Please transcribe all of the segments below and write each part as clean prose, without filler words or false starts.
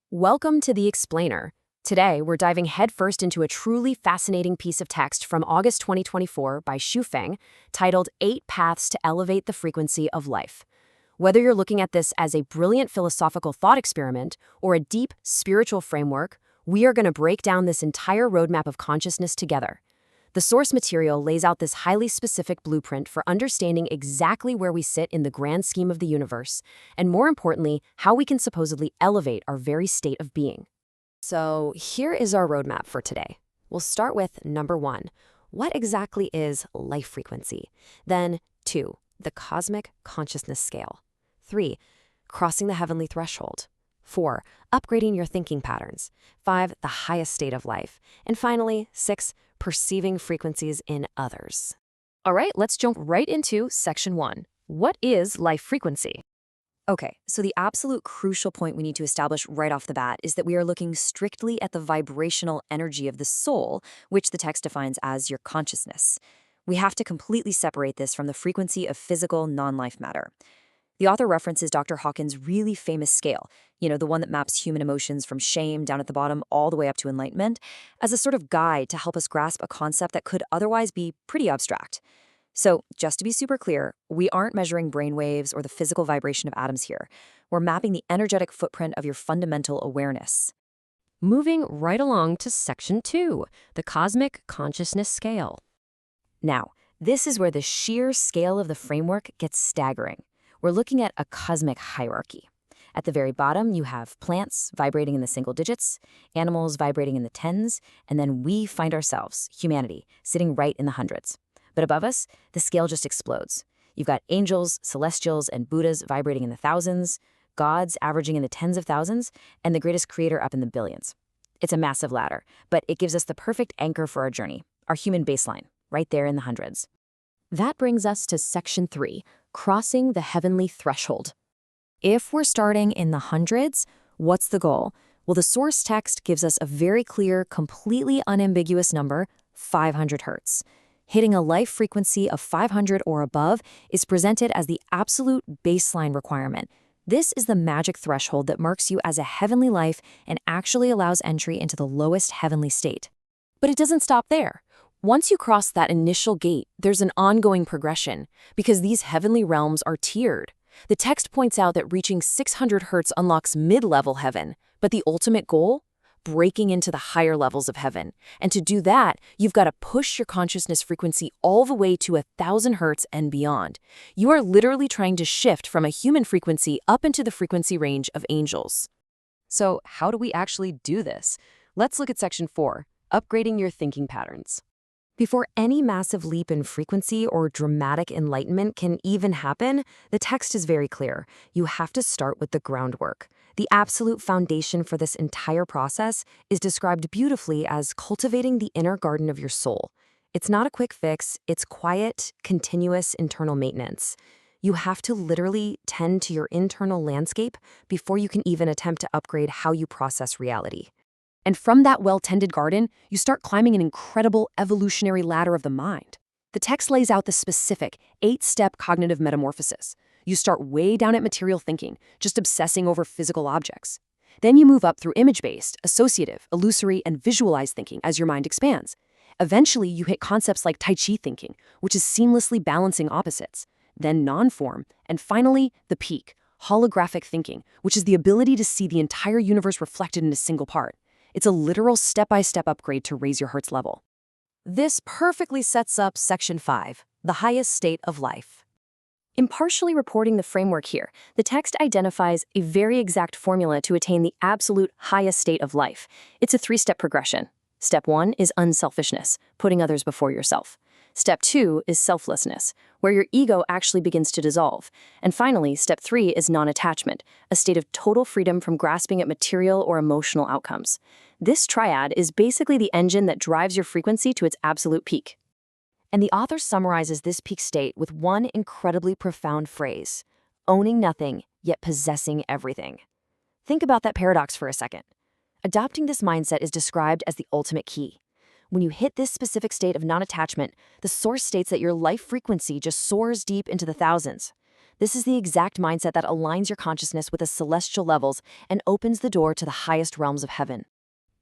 Welcome to The Explainer. Today, we're diving headfirst into a truly fascinating piece of text from August 2024 by Feng, titled 8 Paths to Elevate the Frequency of Life. Whether you're looking at this as a brilliant philosophical thought experiment or a deep spiritual framework, we are going to break down this entire roadmap of consciousness together. The source material lays out this highly specific blueprint for understanding exactly where we sit in the grand scheme of the universe, and more importantly, how we can supposedly elevate our very state of being. So here is our roadmap for today. We'll start with number 1. What exactly is life frequency? Then 2. The cosmic consciousness scale. 3. Crossing the heavenly threshold. 4. Upgrading your thinking patterns. 5. The highest state of life. And finally, 6. Perceiving frequencies in others. All right, let's jump right into section 1. What is life frequency? Okay, so the absolute crucial point we need to establish right off the bat is that we are looking strictly at the vibrational energy of the soul, which the text defines as your consciousness. We have to completely separate this from the frequency of physical, non-life matter. The author references Dr. Hawkins' really famous scale, the one that maps human emotions from shame down at the bottom all the way up to enlightenment, as a sort of guide to help us grasp a concept that could otherwise be pretty abstract. So, just to be super clear, we aren't measuring brainwaves or the physical vibration of atoms here. We're mapping the energetic footprint of your fundamental awareness. Moving right along to section 2, the cosmic consciousness scale. Now, this is where the sheer scale of the framework gets staggering. We're looking at a cosmic hierarchy. At the very bottom, you have plants vibrating in the single digits, animals vibrating in the tens, and then we find ourselves, humanity, sitting right in the hundreds. But above us, the scale just explodes. You've got angels, celestials, and Buddhas vibrating in the thousands, gods averaging in the tens of thousands, and the greatest creator up in the billions. It's a massive ladder, but it gives us the perfect anchor for our journey, our human baseline, right there in the hundreds. That brings us to section 3, crossing the heavenly threshold. If we're starting in the hundreds, what's the goal? Well, the source text gives us a very clear, completely unambiguous number, 500 hertz. Hitting a life frequency of 500 or above is presented as the absolute baseline requirement. This is the magic threshold that marks you as a heavenly life and actually allows entry into the lowest heavenly state. But it doesn't stop there. Once you cross that initial gate, there's an ongoing progression, because these heavenly realms are tiered. The text points out that reaching 600 hertz unlocks mid-level heaven, but the ultimate goal? Breaking into the higher levels of heaven. And to do that, you've got to push your consciousness frequency all the way to 1,000 hertz and beyond. You are literally trying to shift from a human frequency up into the frequency range of angels. So how do we actually do this? Let's look at section 4, upgrading your thinking patterns. Before any massive leap in frequency or dramatic enlightenment can even happen, the text is very clear. You have to start with the groundwork. The absolute foundation for this entire process is described beautifully as cultivating the inner garden of your soul. It's not a quick fix, it's quiet, continuous internal maintenance. You have to literally tend to your internal landscape before you can even attempt to upgrade how you process reality. And from that well-tended garden, you start climbing an incredible evolutionary ladder of the mind. The text lays out the specific 8-step cognitive metamorphosis. You start way down at material thinking, just obsessing over physical objects. Then you move up through image-based, associative, illusory, and visualized thinking as your mind expands. Eventually, you hit concepts like Tai Chi thinking, which is seamlessly balancing opposites. Then non-form, and finally, the peak, holographic thinking, which is the ability to see the entire universe reflected in a single part. It's a literal step-by-step upgrade to raise your hertz level. This perfectly sets up section 5, the highest state of life. Impartially reporting the framework here, the text identifies a very exact formula to attain the absolute highest state of life. It's a 3-step progression. Step 1 is unselfishness, putting others before yourself. Step 2 is selflessness, where your ego actually begins to dissolve. And finally, step 3 is non-attachment, a state of total freedom from grasping at material or emotional outcomes. This triad is basically the engine that drives your frequency to its absolute peak. And the author summarizes this peak state with one incredibly profound phrase: owning nothing, yet possessing everything. Think about that paradox for a second. Adopting this mindset is described as the ultimate key. When you hit this specific state of non-attachment, the source states that your life frequency just soars deep into the thousands. This is the exact mindset that aligns your consciousness with the celestial levels and opens the door to the highest realms of heaven.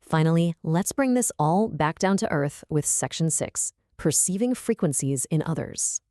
Finally, let's bring this all back down to earth with Section 6, Perceiving Frequencies in Others.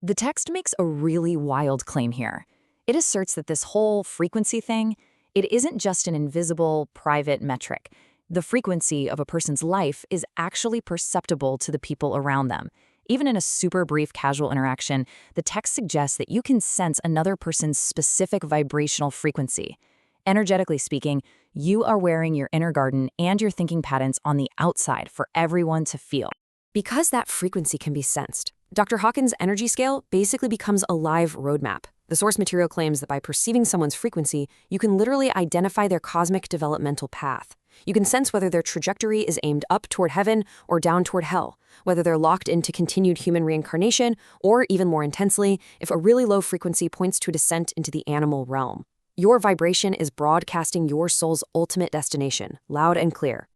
The text makes a really wild claim here. It asserts that this whole frequency thing, it isn't just an invisible, private metric. The frequency of a person's life is actually perceptible to the people around them. Even in a super brief casual interaction, the text suggests that you can sense another person's specific vibrational frequency. Energetically speaking, you are wearing your inner garden and your thinking patterns on the outside for everyone to feel. Because that frequency can be sensed, Dr. Hawkins' energy scale basically becomes a live roadmap. The source material claims that by perceiving someone's frequency, you can literally identify their cosmic developmental path. You can sense whether their trajectory is aimed up toward heaven or down toward hell, whether they're locked into continued human reincarnation, or even more intensely, if a really low frequency points to a descent into the animal realm. Your vibration is broadcasting your soul's ultimate destination, loud and clear.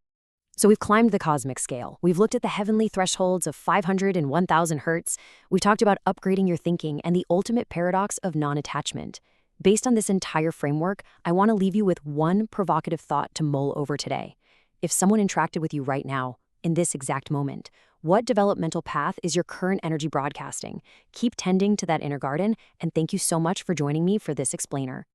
So we've climbed the cosmic scale. We've looked at the heavenly thresholds of 500 and 1000 hertz. We've talked about upgrading your thinking and the ultimate paradox of non-attachment. Based on this entire framework, I want to leave you with one provocative thought to mull over today. If someone interacted with you right now, in this exact moment, what developmental path is your current energy broadcasting? Keep tending to that inner garden, and thank you so much for joining me for this explainer.